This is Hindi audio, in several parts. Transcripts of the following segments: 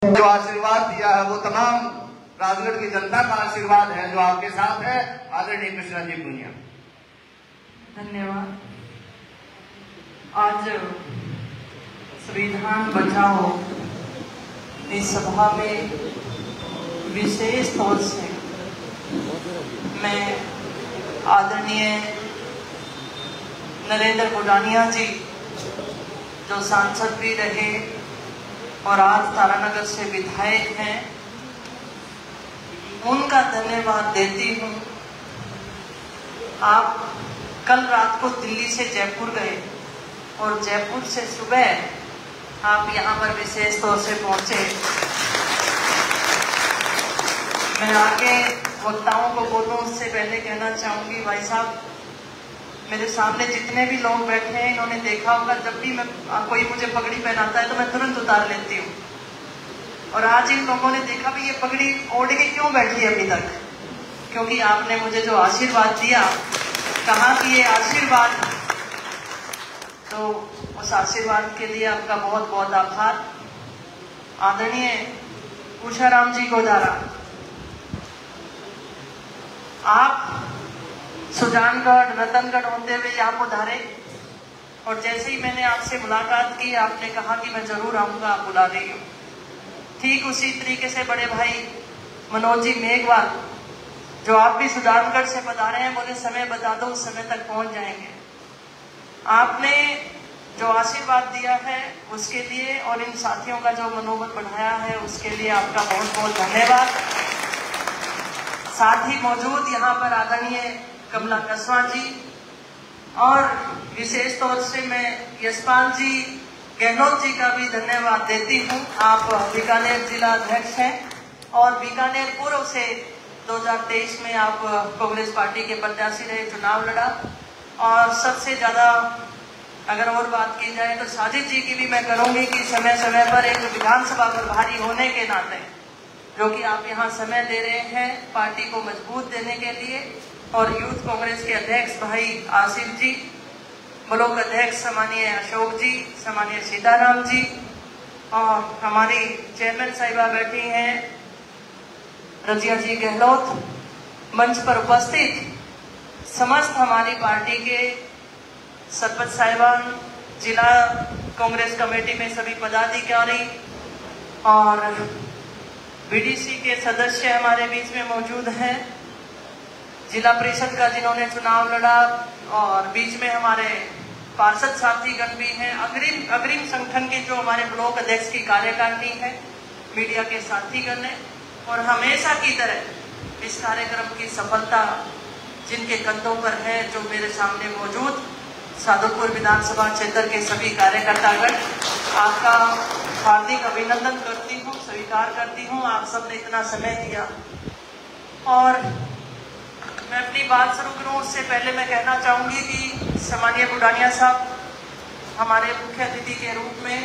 जो आशीर्वाद दिया है वो तमाम राजगढ़ की जनता का आशीर्वाद है जो आपके साथ है। आदरणीय कृष्णा जी भुनिया। धन्यवाद। आज संविधान बचाओ इस सभा में विशेष तौर से मैं आदरणीय नरेंद्र बुडानिया जी जो सांसद भी रहे और आज तारानगर से विधायक हैं, उनका धन्यवाद देती हूँ। आप कल रात को दिल्ली से जयपुर गए और जयपुर से सुबह आप यहाँ पर विशेष तौर से पहुंचे। मैं आगे वक्ताओं को बोलूं उससे पहले कहना चाहूंगी, भाई साहब मेरे सामने जितने भी लोग बैठे हैं इन्होंने देखा होगा जब भी मैं कोई मुझे पगड़ी पहनाता है तो मैं तुरंत उतार लेती हूँ। और आज इन लोगों ने देखा भी ये पगड़ी ओढ़ के क्यों बैठी है अभी तक, क्योंकि आपने मुझे जो आशीर्वाद दिया, कहा कि ये आशीर्वाद, तो उस आशीर्वाद के लिए आपका बहुत बहुत आभार। आदरणीय उषाराम जी गोदारा, आप सुजानगढ़ रतनगढ़ होते हुए यहाँ पधारे और जैसे ही मैंने आपसे मुलाकात की आपने कहा कि मैं जरूर आऊंगा, आप बुला रही हूँ। ठीक उसी तरीके से बड़े भाई मनोज जी मेघवाल जो आप भी सुजानगढ़ से पधारे हैं, बोले समय बता दो उस समय तक पहुंच जाएंगे। आपने जो आशीर्वाद दिया है उसके लिए और इन साथियों का जो मनोबल बढ़ाया है उसके लिए आपका बहुत बहुत धन्यवाद। साथ ही मौजूद यहाँ पर आदरणीय कमला कसवा जी और विशेष तौर से मैं यशपाल जी गहलोत जी का भी धन्यवाद देती हूँ। आप बीकानेर जिला अध्यक्ष हैं और बीकानेर पूर्व से 2023 में आप कांग्रेस पार्टी के प्रत्याशी रहे, चुनाव लड़ा। और सबसे ज्यादा अगर और बात की जाए तो साजिद जी की भी मैं करूंगी कि समय समय पर एक विधानसभा प्रभारी होने के नाते जो कि आप यहाँ समय दे रहे हैं पार्टी को मजबूत देने के लिए, और यूथ कांग्रेस के अध्यक्ष भाई आसिफ जी, ब्लॉक अध्यक्ष सम्मानीय अशोक जी, सम्मानीय सीताराम जी और हमारी चेयरमैन साहिबा बैठी हैं रजिया जी गहलोत, मंच पर उपस्थित समस्त हमारी पार्टी के सरपंच साहिबान, जिला कांग्रेस कमेटी में सभी पदाधिकारी और बीडीसी के सदस्य हमारे बीच में मौजूद हैं, जिला परिषद का जिन्होंने चुनाव लड़ा और बीच में हमारे पार्षद साथीगण भी हैं, अग्रिम संगठन के जो हमारे ब्लॉक अध्यक्ष की कार्यकारिणी है, मीडिया के साथीगण हैं और हमेशा की तरह इस कार्यक्रम की सफलता जिनके कंधों पर है, जो मेरे सामने मौजूद सादुलपुर विधानसभा क्षेत्र के सभी कार्यकर्तागण, आपका हार्दिक अभिनंदन करती हूँ, स्वीकार करती हूँ। आप सबने इतना समय दिया और मैं अपनी बात शुरू करूं उससे पहले मैं कहना चाहूंगी कि सम्मानीय बुडानिया साहब हमारे मुख्य अतिथि के रूप में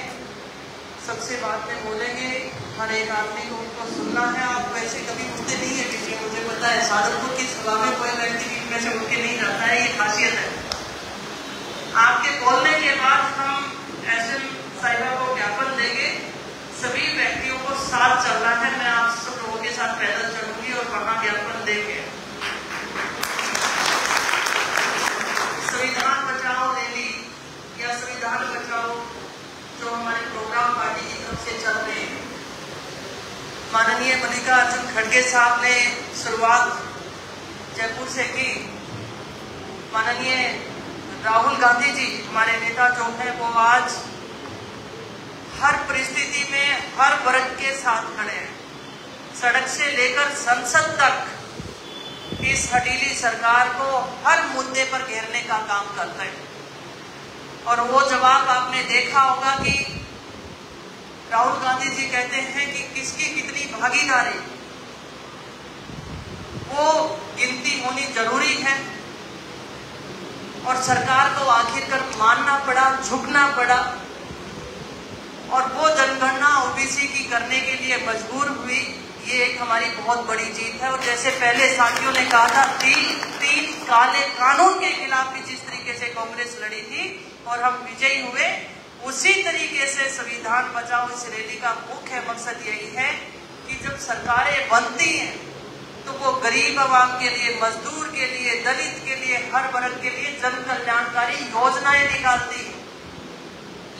सबसे बात में बोलेंगे। हर एक आदमी को उनको सुनना है। आप वैसे कभी उठते नहीं है बीच में, मुझे पता है सादुलपुर की सभा में कोई व्यक्ति बीच में से उठ के नहीं जाता है, ये खासियत है। आपके बोलने के बाद हम एसएम साहिबा को ज्ञापन देंगे। सभी व्यक्तियों को साथ चलना है। मैं आप सब लोगों के साथ पैदल चलूंगी और वहां ज्ञापन देंगे। संविधान बचाओ रैली या संविधान बचाओ जो हमारे प्रोग्राम पार्टी की तरफ से चल रहे हैं, माननीय मल्लिकार्जुन खड़गे साहब ने शुरुआत जयपुर से की। माननीय राहुल गांधी जी हमारे नेता जो हैं वो आज हर परिस्थिति में हर वर्ग के साथ खड़े हैं। सड़क से लेकर संसद तक इस हटीली सरकार को हर मुद्दे पर घेरने का काम करते हैं। और वो जवाब आपने देखा होगा कि राहुल गांधी जी कहते हैं कि किसकी कितनी भागीदारी, वो गिनती होनी जरूरी है। और सरकार को आखिरकार मानना पड़ा, झुकना पड़ा और वो जनगणना ओबीसी की करने के लिए मजबूर हुई। ये एक हमारी बहुत बड़ी जीत है। और जैसे पहले साथियों ने कहा था, तीन काले कानून के खिलाफ भी जिस तरीके से कांग्रेस लड़ी थी और हम विजयी हुए, उसी तरीके से संविधान बचाओ इस रैली का मुख्य मकसद यही है कि जब सरकारें बनती हैं तो वो गरीब आवाम के लिए, मजदूर के लिए, दलित के लिए, हर वर्ग के लिए जन कल्याणकारी योजनाएं निकालती है।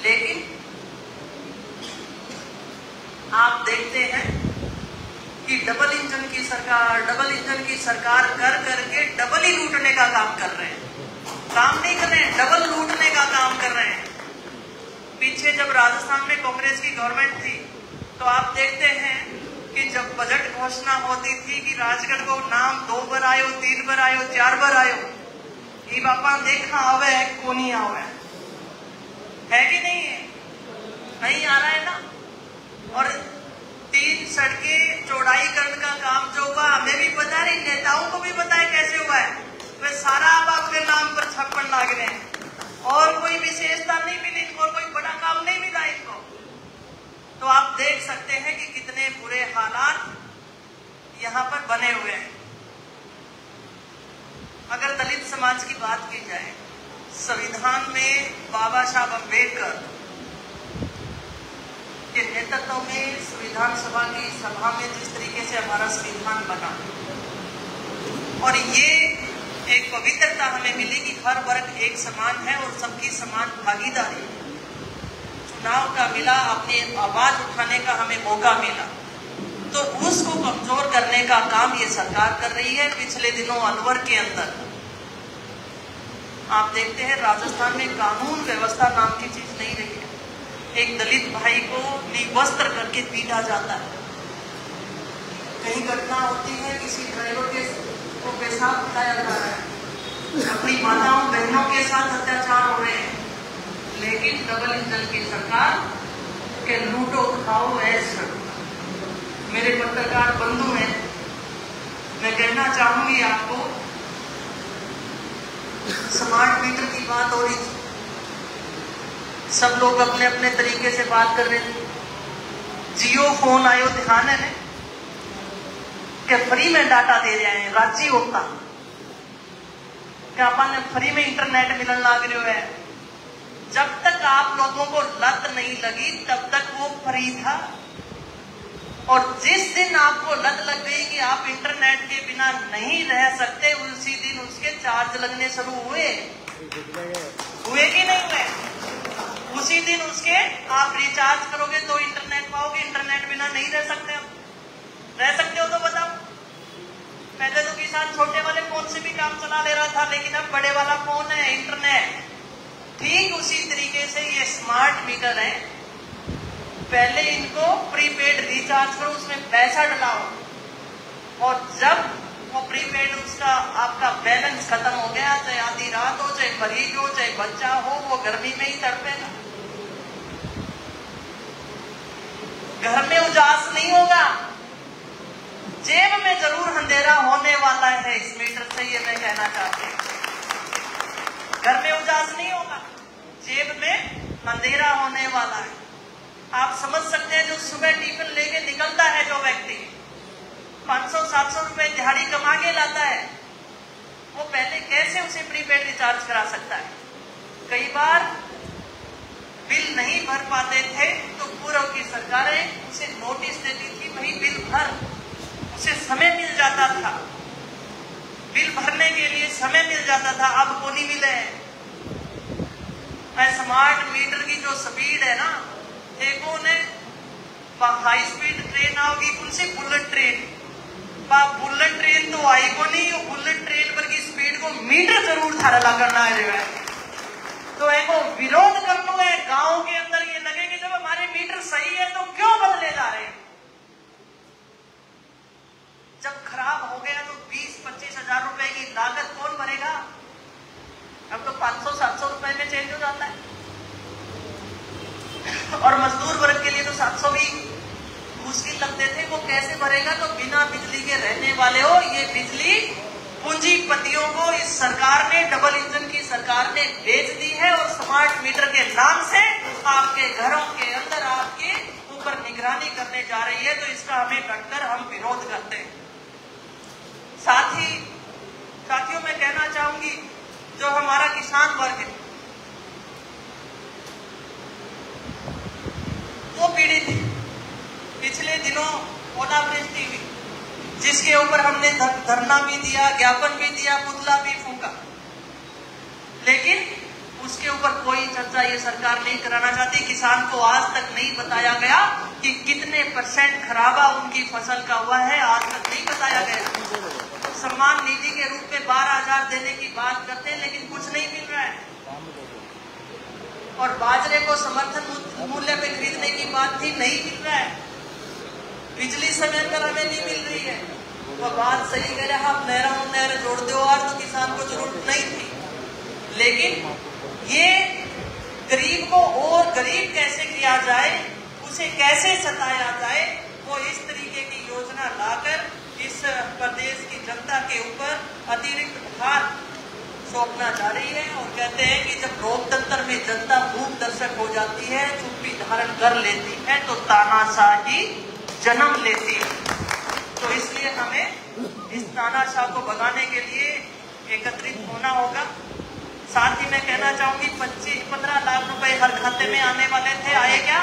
लेकिन आप देखते हैं कि डबल इंजन की सरकार कर करके डबल ही लूटने का काम कर रहे हैं। काम नहीं कर रहे हैं, डबल लूटने का काम कर रहे हैं। पीछे जब राजस्थान में कांग्रेस की गवर्नमेंट थी तो आप देखते हैं कि जब बजट घोषणा होती थी कि राजगढ़ को नाम 2 बार आयो, 3 बार आयो, 4 बार आयो, ये बापा देखा आवे को नहीं आवे, है कि नहीं है? नहीं आ रहा है ना। और 3 सड़कें चौड़ाईकरण का काम जो हुआ, हमें भी पता है, नेताओं को भी पता है कैसे हुआ है। वे सारा अब आपके नाम पर छप्पन लाग रहे हैं और कोई विशेषता नहीं मिली और कोई बड़ा काम नहीं मिला इनको। तो आप देख सकते हैं कि कितने बुरे हालात यहाँ पर बने हुए हैं। अगर दलित समाज की बात की जाए, संविधान में बाबा साहब अम्बेडकर के नेतृत्व में संविधान सभा की सभा में जिस तरीके से हमारा संविधान बना, और ये एक पवित्रता हमें मिली कि हर वर्ग एक समान है और सबकी समान भागीदारी, चुनाव का मिला, अपनी आवाज उठाने का हमें मौका मिला, तो उसको कमजोर करने का काम ये सरकार कर रही है। पिछले दिनों अलवर के अंदर आप देखते हैं राजस्थान में कानून व्यवस्था नाम की चीज नहीं रही है। एक दलित भाई को निवस्त्र करके पीटा जाता है। कहीं घटना होती है, किसी ड्राइवर को पेशाब उठाया जा रहा है, अपनी माताओं बहनों के साथ अत्याचार हो रहे हैं, लेकिन डबल इंजन की सरकार के लूटो खाओ ऐसा। मेरे पत्रकार बंधु हैं, मैं कहना चाहूंगी आपको, स्मार्ट मीटर की बात हो रही थी, सब लोग अपने अपने तरीके से बात कर रहे थे। जियो फोन आयो, ध्यान है कि फ्री में डाटा दे रहे हैं, राज्य होता क्या अपन फ्री में इंटरनेट मिलने लग रहे है। जब तक आप लोगों को लत नहीं लगी तब तक वो फ्री था, और जिस दिन आपको लत लग गई कि आप इंटरनेट के बिना नहीं रह सकते, उसी दिन उसके चार्ज लगने शुरू हुए कि नहीं हुए? उसी दिन उसके आप रिचार्ज करोगे तो इंटरनेट पाओगे, इंटरनेट बिना नहीं रह सकते। आप रह सकते हो तो बताओ। पहले तो किसान छोटे वाले फोन से भी काम चला ले रहा था, लेकिन अब बड़े वाला फोन है, इंटरनेट। ठीक उसी तरीके से ये स्मार्ट मीटर है, पहले इनको प्रीपेड रिचार्ज करो, उसमें पैसा डलाओ, और जब वो प्रीपेड उसका आपका बैलेंस खत्म हो गया, चाहे आधी रात हो, चाहे मरीज हो, चाहे बच्चा हो, वो गर्मी में ही तड़पेगा, घर में उजास नहीं होगा, जेब में जरूर अंधेरा होने वाला है इस मीटर से, ये मैं कहना चाहती हूँ। घर में उजास नहीं होगा, जेब में अंधेरा होने वाला है। आप समझ सकते हैं, जो सुबह टिफिन लेके निकलता है जो व्यक्ति 500-700 रुपए दिहाड़ी कमा के लाता है, वो पहले कैसे उसे प्रीपेड रिचार्ज करा सकता है? कई बार बिल नहीं भर पाते थे तो पूर्व की सरकारें उसे नोटिस देती थी, वही बिल भर, उसे समय मिल जाता था, बिल भरने के लिए समय मिल जाता था। अब को नहीं मिले। स्मार्ट मीटर की जो स्पीड है ना, देखो ने हाई स्पीड ट्रेन आओगी, कौन सी बुलेट ट्रेन, बुलेट ट्रेन तो आई को नहीं, बुलेट ट्रेन पर की स्पीड को मीटर जरूर थारा करना है। तो एक विरोध कर लो है गांव के अंदर, ये लगे कि जब हमारे मीटर सही है तो क्यों बदले जा रहे हैं? जब खराब हो गया तो 20-25 हजार रुपए की लागत कौन भरेगा? अब तो 500-700 रुपए में चेंज हो जाता है, और मजदूर वर्ग के लिए तो 700 भी मुश्किल लगते थे, वो कैसे भरेगा? तो बिना बिजली के रहने वाले हो, ये बिजली पूंजीपतियों को इस सरकार ने, डबल इंजन की सरकार ने बेच दी है, और स्मार्ट मीटर के नाम से आपके घरों के अंदर आपके ऊपर निगरानी करने जा रही है। तो इसका हमें डटकर हम विरोध करते हैं। साथियों, मैं कहना चाहूंगी, जो हमारा किसान वर्ग है, वो पीड़ित थी। पिछले दिनों ओलावृष्टि हुई, जिसके ऊपर हमने धरना भी दिया, ज्ञापन भी दिया, पुतला भी फूंका, लेकिन उसके ऊपर कोई चर्चा ये सरकार नहीं कराना चाहती। किसान को आज तक नहीं बताया गया कि कितने % खराबा उनकी फसल का हुआ है, आज तक नहीं बताया गया। सम्मान निधि के रूप में 12,000 देने की बात करते हैं, लेकिन कुछ नहीं मिल रहा है। और बाजरे को समर्थन मूल्य पे खरीदने की बात थी, नहीं मिल रहा है। बिजली समय पर हमें नहीं मिल रही है। वो बात सही कह रहे, आप नहर जोड़ दो और तो किसान को जरूरत नहीं थी, लेकिन ये गरीब को और गरीब कैसे किया जाए, उसे कैसे सताया जाए, वो इस तरीके की योजना लाकर इस प्रदेश की जनता के ऊपर अतिरिक्त भार सौंपना जा रही है। और कहते हैं कि जब लोकतंत्र में जनता मूक दर्शक हो जाती है, चुप्पी धारण कर लेती है, तो तानाशाही जन्म लेती है। तो इसलिए हमें इस तानाशाह को भगाने के लिए एकत्रित होना होगा। साथ ही मैं कहना चाहूंगी 25-15 लाख रुपए हर खाते में आने वाले थे, आए क्या?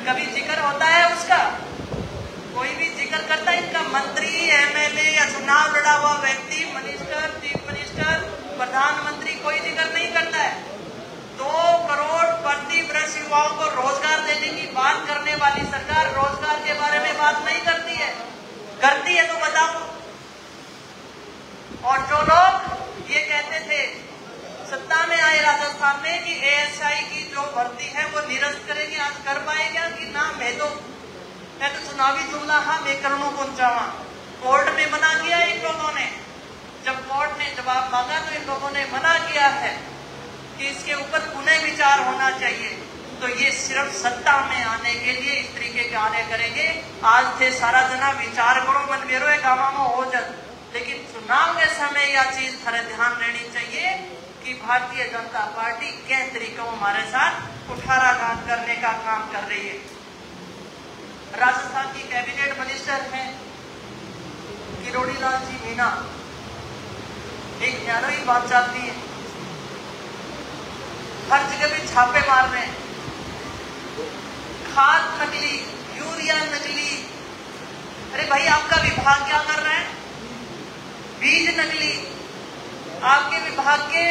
कभी जिक्र होता है उसका? कोई भी जिक्र करता है इनका? मंत्री, MLA या चुनाव लड़ा हुआ व्यक्ति, मिनिस्टर, चीफ मिनिस्टर, प्रधानमंत्री, कोई जिक्र नहीं करता है। 2 करोड़ प्रति वर्ष युवाओं को रोजगार देने की बात करने वाली सरकार रोजगार के बारे में बात नहीं करती है। करती है तो बताओ। और जो लोग ये कहते थे सत्ता में आए राजस्थान में कि ASI की जो भर्ती है वो निरस्त करेंगे, आज कर पाए क्या? कि ना, मैं तो चुनावी जुमला हाँ मैं करूँ पहुंचावा। कोर्ट में मना किया इन लोगों ने। जब कोर्ट ने जवाब मांगा तो इन लोगों ने मना किया है कि इसके ऊपर पुनः विचार होना चाहिए। तो ये सिर्फ सत्ता में आने के लिए इस तरीके के कार्य करेंगे। आज थे सारा जना विचार करो मन मेरो है गाँव में हो जाए, लेकिन चुनाव के समय यह चीज थारे ध्यान रहनी चाहिए कि भारतीय जनता पार्टी किस तरीकों हमारे साथ कुठाराघात करने का काम कर रही है। राजस्थान की कैबिनेट मिनिस्टर हैं किरोड़ी लाल जी मीणा, एक न्यारी बात चाहती है, हर जगह भी छापे मार रहे हैं, खाद नकली, यूरिया नकली। अरे भाई आपका विभाग क्या कर रहा है? बीज नकली। आपके विभाग के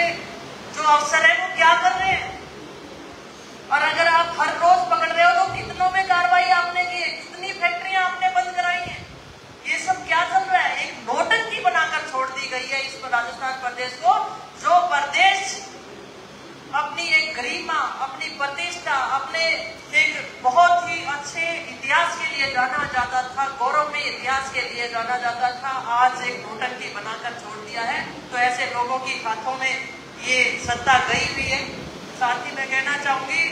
जो अफसर है वो क्या कर रहे हैं? और अगर आप हर रोज पकड़ रहे हो तो कितनों में कार्रवाई आपने की है, कितनी फैक्ट्रियां आपने बंद कराई हैं? ये सब क्या चल रहा है? एक नोटंकी बनाकर छोड़ दी गई है इस राजस्थान प्रदेश को, जो प्रदेश अपनी एक गरिमा, अपनी प्रतिष्ठा, अपने एक बहुत ही अच्छे इतिहास के लिए जाना जाता था, गौरवमय इतिहास के लिए जाना जाता था, आज एक नोटंकी बनाकर छोड़ दिया है। तो ऐसे लोगों की हाथों में ये सत्ता गई हुई है। साथ ही मैं कहना चाहूंगी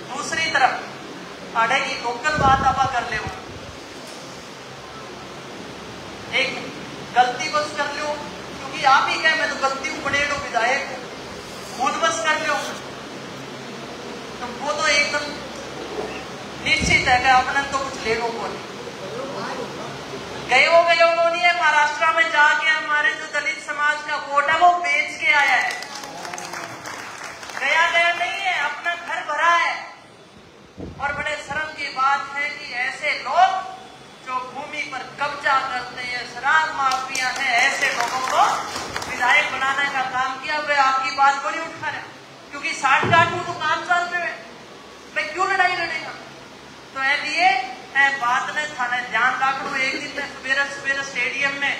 दूसरी तरफ आड़े की लोकल बात आप कर ले, एक गलती बस कर लो, क्योंकि आप ही कहे मैं तो गलती पड़े लो विधायक खुद बस कर लो, तो वो तो एकदम निश्चित है कि अपने तो कुछ ले लो। गए हो नहीं है महाराष्ट्र में जाके हमारे जो दलित समाज का वोट है वो बेच के आया है, गया नहीं है, अपना घर भरा है। और बड़े शर्म की बात है कि ऐसे लोग जो भूमि पर कब्जा करते हैं, शराब माफिया है, ऐसे लोगों को विधायक बनाने का काम किया। वे आपकी बात को नहीं उठा रहे, क्योंकि 60-60 में तो काम चल रहे हैं, मैं क्यों लड़ाई लड़ेगा? तो लिए बात ने थाने ध्यान रख लो। एक दिन मैं सवेरे स्टेडियम में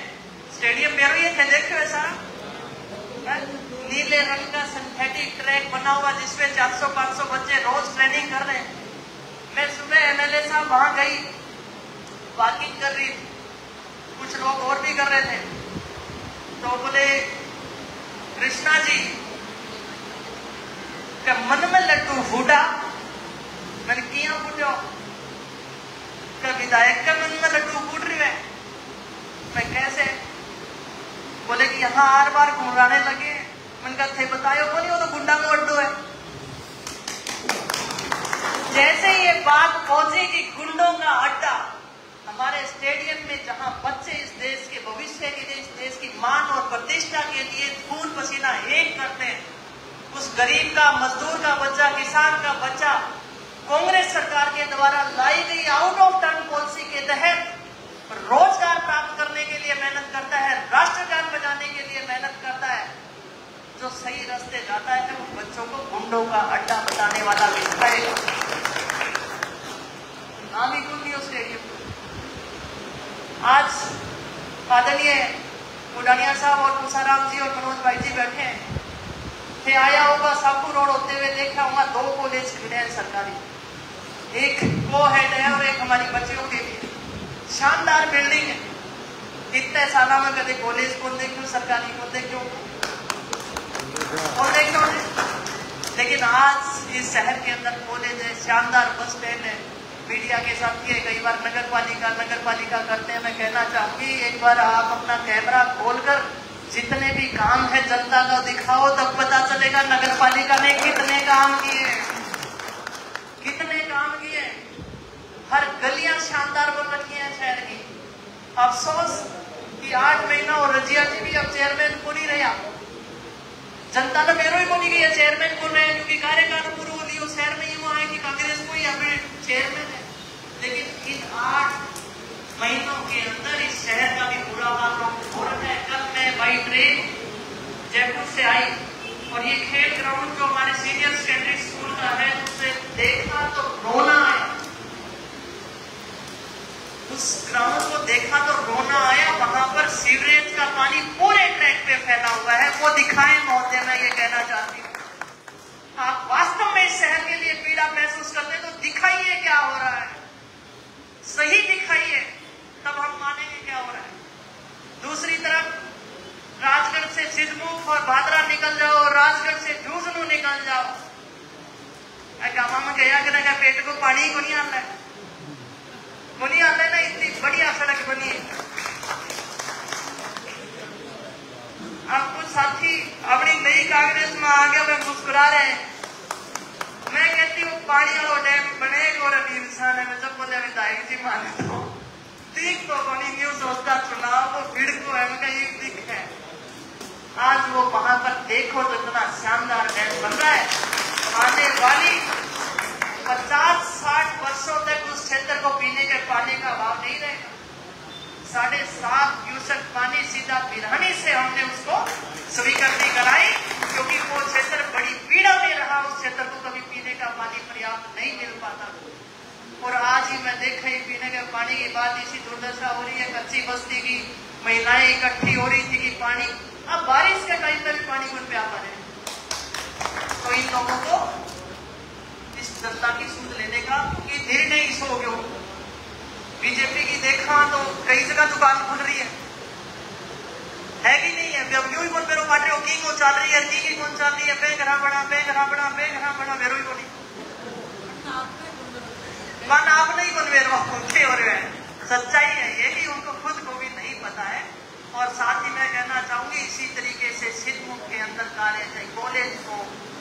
ये थे, देखो ऐसा नीले रंग का सिंथेटिक ट्रैक बना हुआ जिसमें 400-500 बच्चे रोज ट्रेनिंग कर रहे हैं। मैं सुबह MLA साहब वहां गई, वॉकिंग कर रही, कुछ लोग और भी कर रहे थे, तो बोले कृष्णा जी के मन में लड्डू फूटा। मैंने किया फूटो? क्या विधायक के मन में लड्डू फूट रही है? मैं कैसे? बोले कि यहाँ आर बार घुमाने लगे। मैंने कहा थे बतायो को नहीं, वो तो गुंडा में अड्डू है। जैसे ये बात पहुंची कि गुंडों का अड्डा हमारे स्टेडियम में, जहां बच्चे इस देश के भविष्य के लिए, इस देश की मान और प्रतिष्ठा के लिए खून पसीना एक करते हैं, उस गरीब का, मजदूर का बच्चा, किसान का बच्चा कांग्रेस सरकार के द्वारा लाई गई आउट ऑफ टर्न पॉलिसी के तहत रोजगार प्राप्त करने के लिए मेहनत करता है, राष्ट्रगान बजाने के लिए मेहनत करता है। जो सही रास्ते जाता है वो बच्चों को गुंडों का अड्डा बताने वाला मिलता है। नाम ही गुंडियों स्टेडियम। आज आदरणीय उडानिया साहब और तुषाराम जी और मनोज भाई जी बैठे हैं। थे आया होगा साकू रोड होते हुए देखा होगा 2 कॉलेज खड़े हैं सरकारी, एक को हेड है और एक हमारी बच्चियों के लिए। शानदार बिल्डिंग है। इतने साल में कभी कॉलेज खोल दे क्यों, सरकारी खोल दे क्यों, खोल दे क्यों? लेकिन आज इस शहर के अंदर कॉलेज है, शानदार बस स्टैंड है। मीडिया के साथ ये कई बार नगर पालिका करते हैं। मैं कहना चाहूंगी एक बार आप अपना कैमरा खोलकर जितने भी काम है जनता का दिखाओ, तब पता चलेगा नगर पालिका ने कितने काम किए, कितने काम किए। हर गलियां शानदार बन रखी हैं शहर की। अफसोस कि 8 महीना और रजिया जी भी अब चेयरमैन को नहीं रहा। जनता ने मेरो ही बोली गई है चेयरमैन को रहे, क्योंकि कार्यकाल पूर्व लियो शहर में यूं है कि कांग्रेस को ही अभी चेयरमैन है। लेकिन इन 8 महीनों के अंदर इस शहर का भी बुरा हाल हो रहा है। कल मैं बाई ट्रेन जयपुर से आई और ये खेल ग्राउंड जो हमारे सीनियर सेकेंडरी स्कूल का है उसे देखा तो रोना आया। उस ग्राउंड को देखा तो रोना आया। वहां पर सीवरेज का पानी पूरे ट्रैक पे फैला हुआ है। वो दिखाएं महोदय, मैं ये कहना चाहती हूँ। आप वास्तव में इस शहर के लिए पीड़ा महसूस करते हैं तो दिखाइए क्या हो रहा है, सही दिखाइए, तब हम मानेंगे क्या हो रहा है। दूसरी तरफ राजगढ़ से सिद्धमुख और भादरा निकल जाओ, राजगढ़ से झुंझुनू निकल जाओ। गाँव में गया कि पेट को पानी को नहीं आता है, नहीं आता है ना। इतनी बढ़िया सड़क बनी है। अब कुछ साथी अपनी नई कांग्रेस में आ गए, वे मुस्कुरा रहे हैं। मैं कहती हूँ पानी वाला डैम बनेगा और अभी इंसान है। मैं जब बोले विधायक जी माने तो ठीक तो बनी न्यूज सोचता चुनाव वो भीड़ को है, उनका ये दिख है। आज वो वहां पर देखो तो इतना शानदार डैम बन रहा है। आने वाली 50-60 वर्षों तक उस क्षेत्र को पीने के पानी का अभाव नहीं रहेगा। 7.5 क्यूसेक पानी सीधा बिरहनी से हमने उसको स्वीकृति कराई, क्योंकि वो क्षेत्र बड़ी पीड़ा में रहा। उस क्षेत्र को कभी पीने का पानी पर्याप्त नहीं मिल पाता। और आज ही मैं देख रही पीने के पानी की बात इसी दुर्दशा हो रही है। कच्ची बस्ती की महिलाएं इकट्ठी हो रही थी कि पानी, अब बारिश के टाइम पे भी पानी कौन पे आ पा रहे हैं। तो इन लोगों को इस जनता की सूद लेने का कि निर्णय इस हो गया। बीजेपी की देखा तो कई जगह दुकान खुल रही है कि नहीं है। अब यूं ही कौन मेरो पाटे की को चल रही है, की कौन चल रही है, बेघरा बना मेरो ही कोनी मन आप नहीं कौन मेरो होते हो रहे हैं। सच्चाई है ये कि उनको खुद को भी नहीं पता है। और साथ ही मैं कहना चाहूंगी इसी तरीके से सिद्धमुख के अंदर कार्य, चाहे कॉलेज हो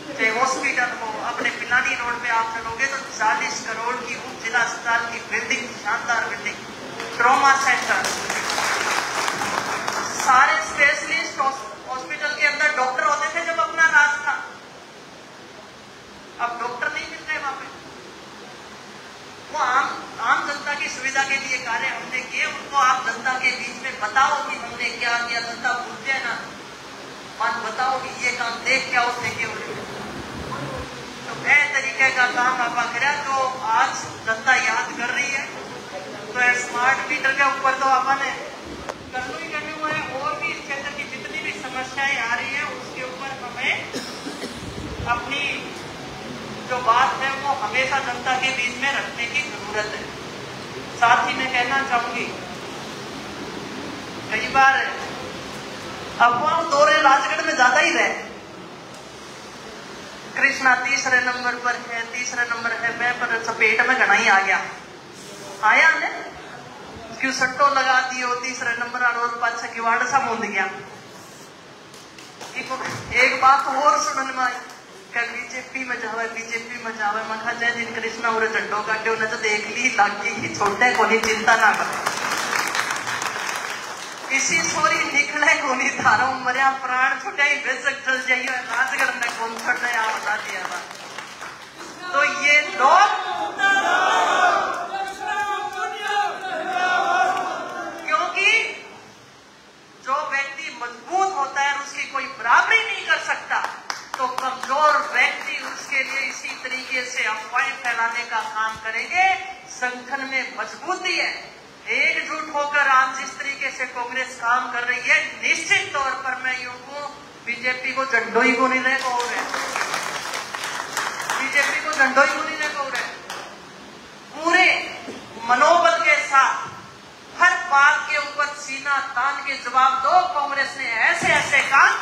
चाहे हॉस्पिटल हो, अपने पिलानी रोड पे आप चलोगे तो 40 करोड़ की उप जिला अस्पताल की बिल्डिंग, शानदार बिल्डिंग, ट्रॉमा सेंटर, सारे स्पेशलिस्ट हॉस्पिटल के अंदर डॉक्टर होते थे जब अपना राज था। अब डॉक्टर नहीं मिल रहे वहां पे। वो आम जनता की सुविधा के लिए कार्य हमने किए, उनको आप जनता के बीच में बताओ कि हमने क्या किया। जनता भूलते है ना, बात बताओ कि ये काम देख क्या उसने किया। तो नए तरीके का काम आप करा जो आज जनता याद कर रही है। तो स्मार्ट मीटर के ऊपर तो आपने करना ही करने हुआ है। और भी इस क्षेत्र की जितनी भी समस्याएं आ रही है उसके ऊपर हमें अपनी जो बात है वो हमेशा जनता के बीच में रखने की जरूरत है। साथ ही मैं कहना चाहूंगी कई बार अफवाह दौरे राजगढ़ में ज्यादा ही रहे। कृष्णा तीसरे नंबर पर है, तीसरे नंबर है, मैं पर चपेट में घना ही आ गया आया ने क्यों सट्टो लगा दियो तीसरे नंबर और पांच किवाड़ सा मूंद गया। एक बात और सुनने में आई, बीजेपी में जावे मैं कहा जय दिन कृष्णा और झंडो काटे उन्हें तो देख ली लागी ही छोटे को नहीं, चिंता ना कर इसी सोरी निकले को नहीं थारो मरिया प्राण छुटे ही बेशक चल जाइए राजगढ़ में कौन छोड़ रहे आप बता दिया। तो ये लोग क्योंकि जो व्यक्ति मजबूत होता है उसकी कोई बराबरी नहीं कर सकता, तो कमजोर व्यक्ति उसके लिए इसी तरीके से अफवाहें फैलाने का काम करेंगे। संगठन में मजबूती है, एकजुट होकर आज जिस तरीके से कांग्रेस काम कर रही है, निश्चित तौर पर मैं यूं कहूं बीजेपी को झंडोई को नहीं लेगा हो रहे, बीजेपी को झंडोई को नहीं लेगा हो रहे। पूरे मनोबल के साथ हर बात के ऊपर सीना तान के जवाब दो। कांग्रेस ने ऐसे ऐसे काम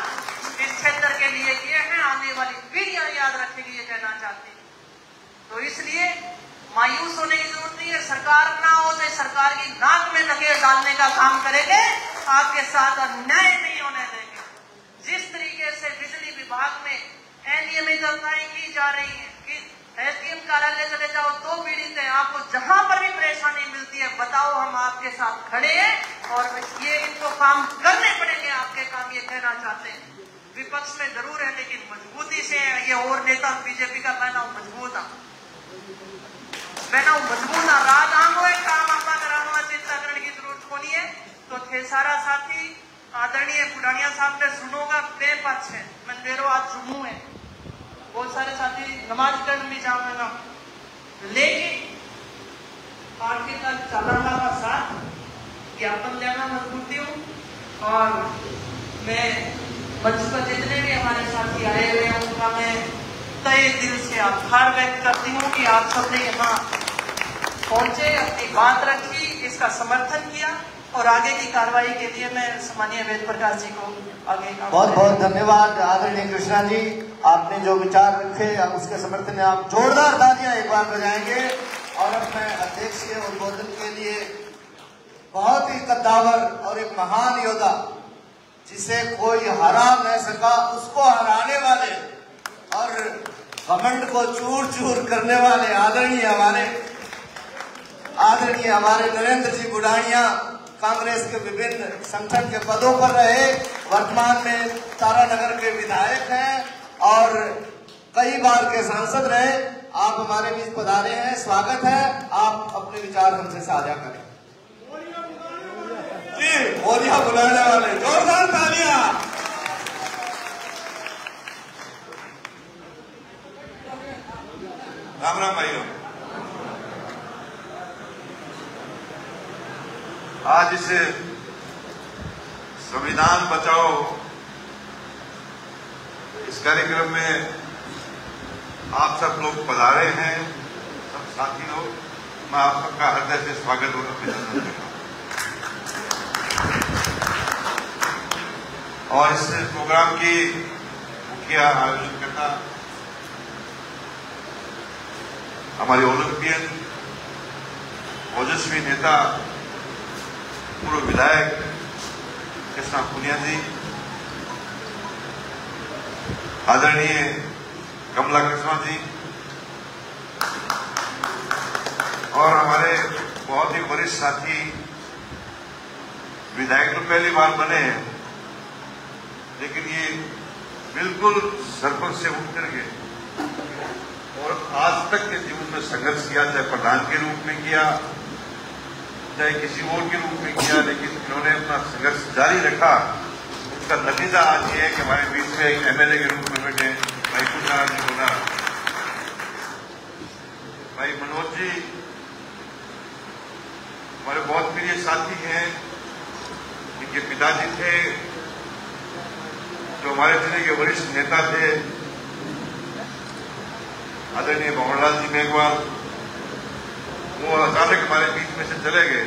इस क्षेत्र के लिए किए हैं, आने वाली पीढ़ियां याद रखेगी, ये कहना चाहती है। तो इसलिए मायूस होने की जरूरत नहीं है। सरकार ना हो तो सरकार की नाक में नकेल डालने का काम करेंगे, आपके साथ अन्याय नहीं होने देंगे। जिस तरीके से बिजली विभाग में अनियमितताएं की जा रही है कि एसडीएम कार्यालय चले जाओ तो पीड़ित है, आपको जहां पर भी परेशानी मिलती है बताओ, हम आपके साथ खड़े हैं और ये इनको काम करने पड़ेंगे आपके काम, ये कहना चाहते हैं। विपक्ष में जरूर है लेकिन मजबूती से है। ये और नेता बीजेपी का बनाओ मजबूत राजांगो काम आपका कराना, चिंता करने की जरूरत को नहीं है। तो थे सारा साथी आदरणीय बुढ़ानिया साहब ने सुनोगा बेपक्ष है, मैं देरो आज जुम्मू है, बहुत सारे साथी नमाज करने भी जाऊंगा, लेकिन आखिरकार चलाना का साथ ज्ञापन देना मजबूती हूँ। और मैं मंच पर जितने भी हमारे साथी आए हुए हैं उनका मैं तहे दिल से आभार व्यक्त करती हूँ कि आप सबने यहाँ पहुंचे, अपनी बात रखी, इसका समर्थन किया और आगे की कार्रवाई के लिए मैं सम्मानीय वेद प्रकाश जी को आगे बहुत बहुत धन्यवाद। आदरणीय कृष्णा जी, आपने जो विचार रखे उसके समर्थन में आप जोरदार तालियां एक बार बजाएंगे। और अब मैं अध्यक्ष के उद्बोधन के लिए बहुत ही कद्दावर और एक महान योद्धा जिसे कोई हरा न सका, उसको हराने वाले और घमंड को चूर चूर करने वाले आदरणीय हमारे नरेंद्र जी बुढ़ानिया कांग्रेस के विभिन्न संगठन के पदों पर रहे, वर्तमान में तारानगर के विधायक हैं और कई बार के सांसद रहे। आप हमारे बीच पधारे हैं, स्वागत है। आप अपने विचार हमसे साझा करें। जी, मोदिया बुलाने वाले, जोरदार तालियां। राम राम भाइयों, आज इस संविधान बचाओ इस कार्यक्रम में आप सब लोग पधारे हैं, सब साथी लोग, मैं आप सबका हृदय से स्वागत और अभिनंदन करता हूं। और इस प्रोग्राम की मुख्य आयोजनकर्ता हमारे ओलंपियन ओजस्वी नेता पूर्व विधायक कृष्णा पुनिया जी, आदरणीय कमला कृष्णा जी और हमारे बहुत ही वरिष्ठ साथी विधायक तो पहली बार बने हैं, लेकिन ये बिल्कुल सरपंच से उठ करके और आज तक के जीवन में संघर्ष किया, चाहे प्रधान के रूप में किया, चाहे किसी और के रूप में किया, लेकिन इन्होंने अपना संघर्ष जारी रखा। उसका नतीजा आज ये है कि हमारे बीच में एक एमएलए के रूप में बैठे भाई कुलनारायण जी होना, भाई मनोज जी हमारे बहुत प्रिय साथी हैं, इनके पिताजी थे जो हमारे जिले के वरिष्ठ नेता थे, आदरणीय भंवरलाल जी मेघवाल, वो अचानक हमारे बीच में से चले गए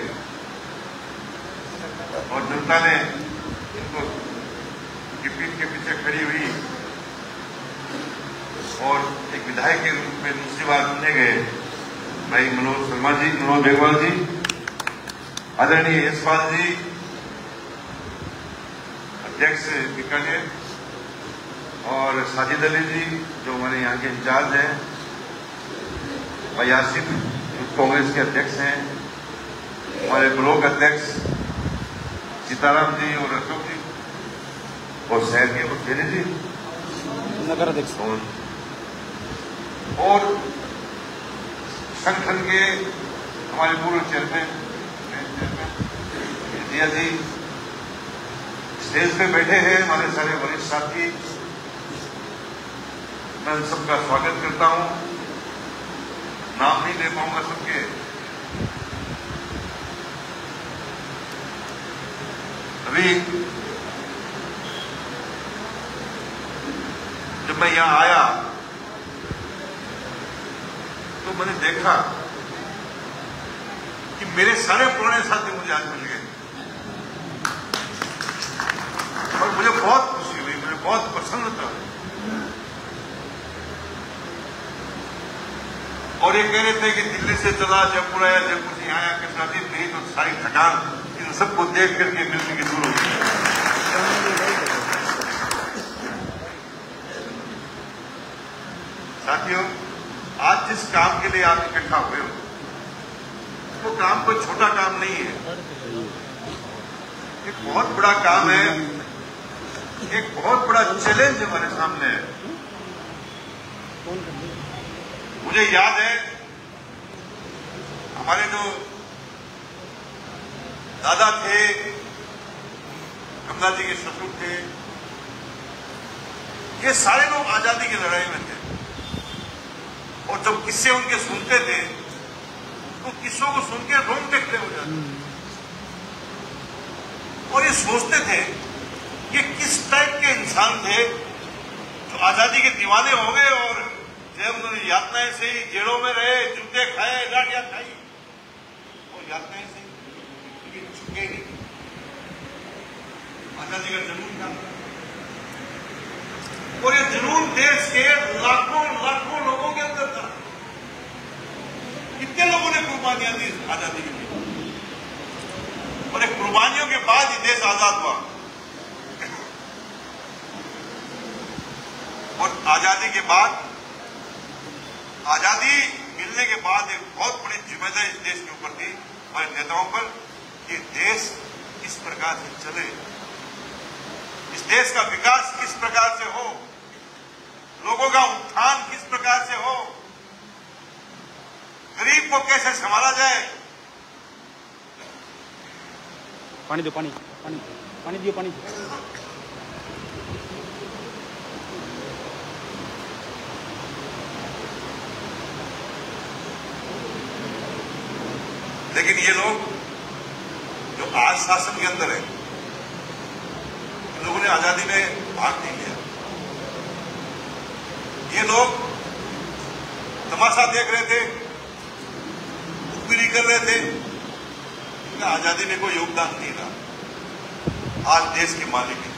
और जनता ने इनको पीठ के पीछे खड़ी हुई और एक विधायक के रूप में दूसरी बार चुने गए भाई मनोज शर्मा जी, मनोज मेघवाल जी, आदरणीय यशपाल जी अध्यक्ष बीकानेर और साजिद अली जी जो हमारे यहाँ के इंचार्ज हैं, भाई आसिफ कांग्रेस के अध्यक्ष हैं, हमारे ब्लॉक अध्यक्ष सीताराम जी और अशोक जी और शहर के खेले जी नगर अध्यक्ष और संगठन के हमारे पूर्व चेयरमैन जिया जी स्टेज पे बैठे हैं, हमारे सारे वरिष्ठ साथी, मैं सबका स्वागत करता हूं। नाम नहीं ले पाऊंगा सबके। अभी जब मैं यहां आया तो मैंने देखा कि मेरे सारे पुराने साथी मुझे आज मिल गए और मुझे बहुत खुशी हुई, मुझे बहुत प्रसन्नता हुई। और ये कह रहे थे कि दिल्ली से चला जयपुर आया, जयपुर से यहाँ आया, कृष्णा जी नहीं तो सारी थकान इन सबको देख करके मिलने की दूर होगी। साथियों, आज जिस काम के लिए आप इकट्ठा हुए हो वो काम कोई छोटा काम नहीं है, एक बहुत बड़ा काम है, एक बहुत बड़ा चैलेंज हमारे सामने है। मुझे याद है हमारे जो दादा थे, कमला जी के ससुर थे, ये सारे लोग आजादी की लड़ाई में थे और जब किस्से उनके सुनते थे तो किस्सों को सुन के रोंगटे खड़े हो जाते और ये सोचते थे ये किस टाइप के इंसान थे जो आजादी के दीवाने हो गए और जब उन्होंने यातनाएं से ही जेलों में रहे, जूते खाए, लाठियां खाई और यातनाएं से ही झुके नहीं। आजादी का जुनून था और ये जुनून देश के लाखों लाखों लोगों के अंदर था। कितने लोगों ने कुर्बानियां दी आजादी के लिए और एक कुर्बानियों के बाद ही देश आजाद हुआ। और आजादी के बाद, आजादी मिलने के बाद एक बहुत बड़ी जिम्मेदारी इस देश के ऊपर थी, हमारे नेताओं पर, कि देश किस प्रकार से चले, इस देश का विकास किस प्रकार से हो, लोगों का उत्थान किस प्रकार से हो, गरीब को कैसे संभाला जाए। पानी दो, पानी पानी पानी दियो, पानी। लेकिन ये लोग जो आज शासन के अंदर है, इन लोगों ने आजादी में भाग नहीं लिया। ये लोग तमाशा देख रहे थे, उपरी कर रहे थे, इनका आजादी में कोई योगदान नहीं रहा। आज देश के मालिक है।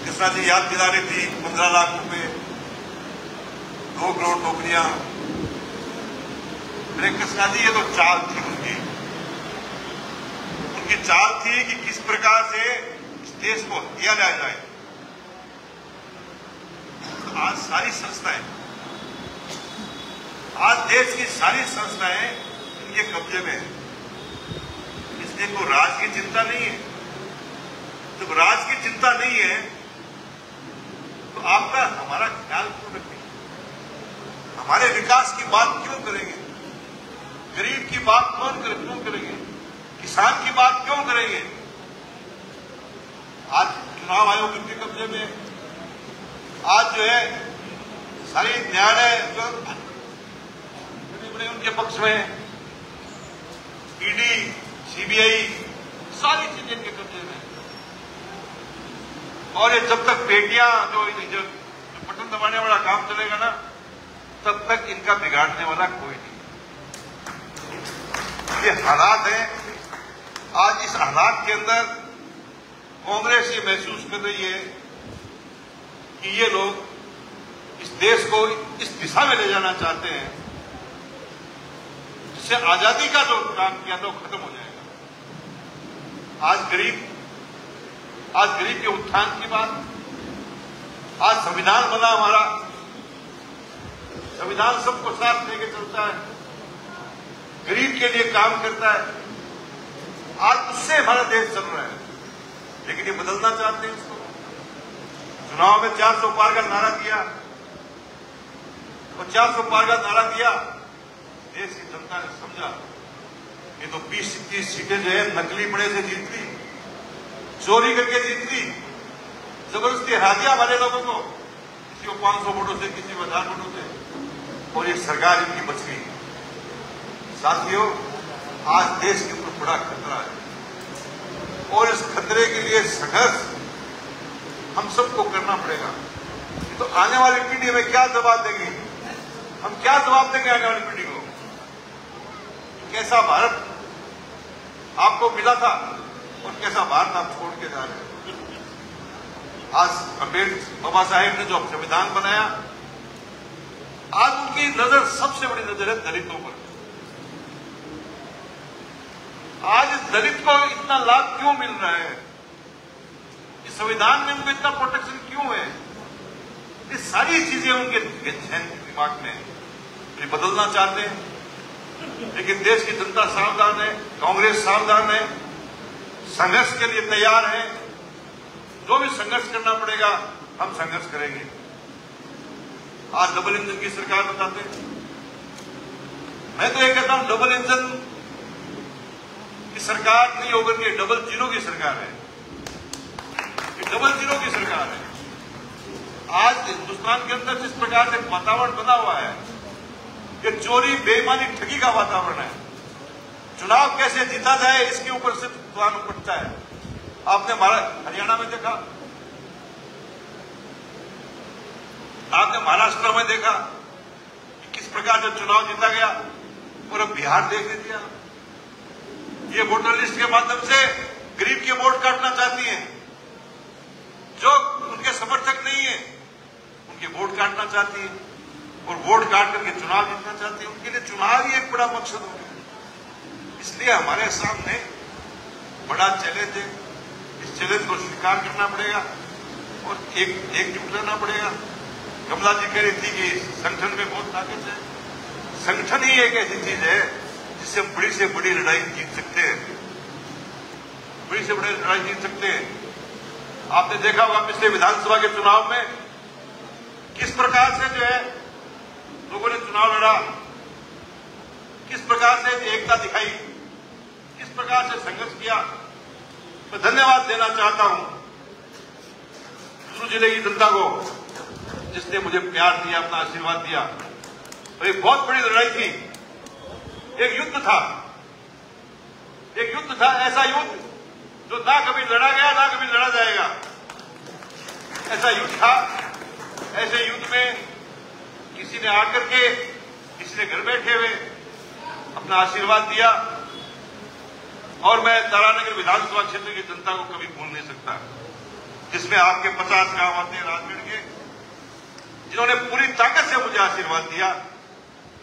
कृष्णा जी याद दिला रही थी 15 लाख रुपए, 2 करोड़ नौकरियां। मेरे कृष्णा जी ये तो चाल थी उनकी चाल थी कि किस प्रकार से इस देश को दिया जाए। तो आज सारी संस्थाएं, आज देश की सारी संस्थाएं इनके कब्जे में है। इसलिए कोई राज की चिंता नहीं है। जब राज की चिंता नहीं है तो आपका हमारा ख्याल क्यों रखेंगे, हमारे विकास की बात क्यों करेंगे, गरीब की बात क्यों करेंगे, किसान की बात क्यों करेंगे। आज चुनाव आयोग उनके कब्जे में, आज जो है सारी न्यायालय जो बड़े उनके पक्ष में, ईडी, सीबीआई, सारी चीजें इनके कब्जे में। और ये जब तक पेटियां जो बटन दबाने वाला काम चलेगा ना, तब तक इनका बिगाड़ने वाला कोई नहीं। ये हालात है। आज इस हालात के अंदर कांग्रेस ये महसूस कर रही है कि ये लोग इस देश को इस दिशा में ले जाना चाहते हैं जिससे आजादी का जो काम किया था वो खत्म हो जाएगा। आज गरीब के उत्थान की बात, आज संविधान बना हमारा, संविधान सबको साथ लेके चलता है, गरीब के लिए काम करता है। आज उससे हमारा देश चल रहा है, लेकिन ये बदलना चाहते हैं इसको। चुनाव में 400 पार का नारा दिया और 400 पार का नारा दिया देश की जनता ने समझा ये तो 20-30 सीटें जो है नकली बड़े से जीत ली, चोरी करके जीत ली, जबरदस्ती हरा दिया हमारे लोगों को, किसी को 500 वोटों से, किसी को 1000 वोटों से, और ये सरकार इनकी बच गई। साथियों, आज देश के ऊपर बड़ा खतरा है और इस खतरे के लिए संघर्ष हम सबको करना पड़ेगा। तो आने वाली पीढ़ी में क्या जवाब देगी? हम क्या जवाब देंगे आने वाली पीढ़ी को? कैसा भारत आपको मिला था और कैसा भारत आप छोड़ के जा रहे हैं? आज बाबा साहेब ने जो संविधान बनाया, आज उनकी नजर, सबसे बड़ी नजर है दलितों पर। आज इस दलित को इतना लाभ क्यों मिल रहा है? इस संविधान में उनको इतना प्रोटेक्शन क्यों है? ये सारी चीजें उनके दिमाग में बदलना चाहते हैं, लेकिन देश की जनता सावधान है, कांग्रेस सावधान है, संघर्ष के लिए तैयार है। जो भी संघर्ष करना पड़ेगा हम संघर्ष करेंगे। आज डबल इंजन की सरकार बताते हैं, मैं तो ये कहता हूं डबल इंजन की सरकार नहीं होकर के डबल जीरो की सरकार है। ये डबल जीरो की सरकार है। आज हिंदुस्तान के अंदर जिस प्रकार से वातावरण बना हुआ है, ये चोरी, बेईमानी, ठगी का वातावरण है। चुनाव कैसे जीता जाए इसके ऊपर से प्लान उपटता है। आपने हरियाणा में देखा, आपने महाराष्ट्र में देखा कि किस प्रकार से चुनाव जीता गया, और अब बिहार देख लीजिए आप। ये वोटर लिस्ट के माध्यम से गरीब के वोट काटना चाहती है, जो उनके समर्थक नहीं है उनके वोट काटना चाहती है, और वोट काट करके चुनाव जीतना चाहती है। उनके लिए चुनाव ही एक बड़ा मकसद हो गया। इसलिए हमारे सामने बड़ा चैलेंज है। इस चैलेंज को स्वीकार करना पड़ेगा और एकजुट रहना पड़ेगा। कमला जी कह रही थी कि संगठन में बहुत ताकत है। संगठन ही एक ऐसी चीज है जिससे बड़ी से बड़ी लड़ाई जीत सकते हैं, बड़ी से बड़ी लड़ाई जीत सकते हैं। आपने देखा होगा पिछले विधानसभा के चुनाव में किस प्रकार से जो है लोगों ने चुनाव लड़ा, किस प्रकार से एकता दिखाई, किस प्रकार से संघर्ष किया। मैं धन्यवाद देना चाहता हूं चूरू जिले की जनता को, जिसने मुझे प्यार दिया, अपना आशीर्वाद दिया। और एक बहुत बड़ी लड़ाई थी, एक युद्ध था, ऐसा युद्ध जो ना कभी लड़ा गया ना कभी लड़ा जाएगा। ऐसा युद्ध था। ऐसे युद्ध में किसी ने आकर के, किसी ने घर बैठे हुए अपना आशीर्वाद दिया, और मैं तारानगर विधानसभा क्षेत्र की जनता को कभी भूल नहीं सकता, जिसमें आपके 50 गांव आते हैं राजगढ़ के, जिन्होंने पूरी ताकत से मुझे आशीर्वाद दिया,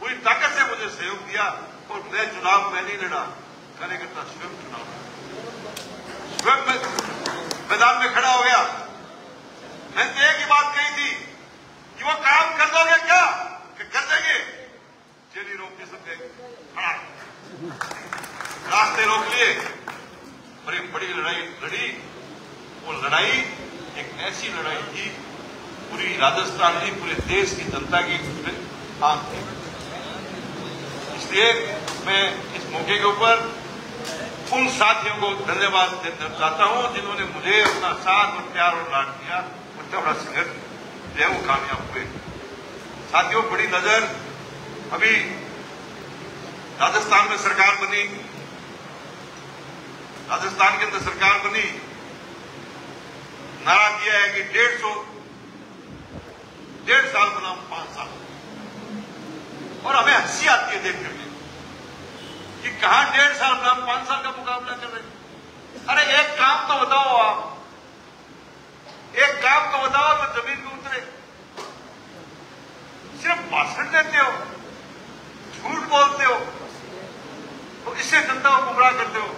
पूरी ताकत से मुझे सहयोग दिया। और मैं चुनाव मैं नहीं लड़ा, कार्यकर्ता स्वयं चुनाव स्वयं मैदान में खड़ा हो गया। मैंने तो एक ही बात कही थी कि वो काम कर दोगे क्या? कि कर देंगे। चेली रोक के सब खड़ा, रास्ते रोक लिए और एक बड़ी लड़ाई लड़ी। वो लड़ाई एक ऐसी लड़ाई थी, पूरी राजस्थान की, पूरे देश की जनता की आंख थी। इसलिए मैं इस मौके के ऊपर उन साथियों को धन्यवाद देना चाहता हूं जिन्होंने मुझे अपना साथ और प्यार और लाड दिया। उतना बड़ा संघर्ष जो है वो कामयाब हुए। साथियों, बड़ी नजर, अभी राजस्थान में सरकार बनी, राजस्थान के अंदर सरकार बनी, नारा दिया है कि 1.5 साल बनाम 5 साल, और हमें हंसी आती है देख करके कि कहां 1.5 साल बनाम 5 साल का मुकाबला कर रहे हैं। अरे एक काम तो बताओ, आप एक काम तो बताओ तो जमीन में उतरे। सिर्फ भाषण देते हो, झूठ बोलते हो, तो इससे जनता को गुमराह करते हो।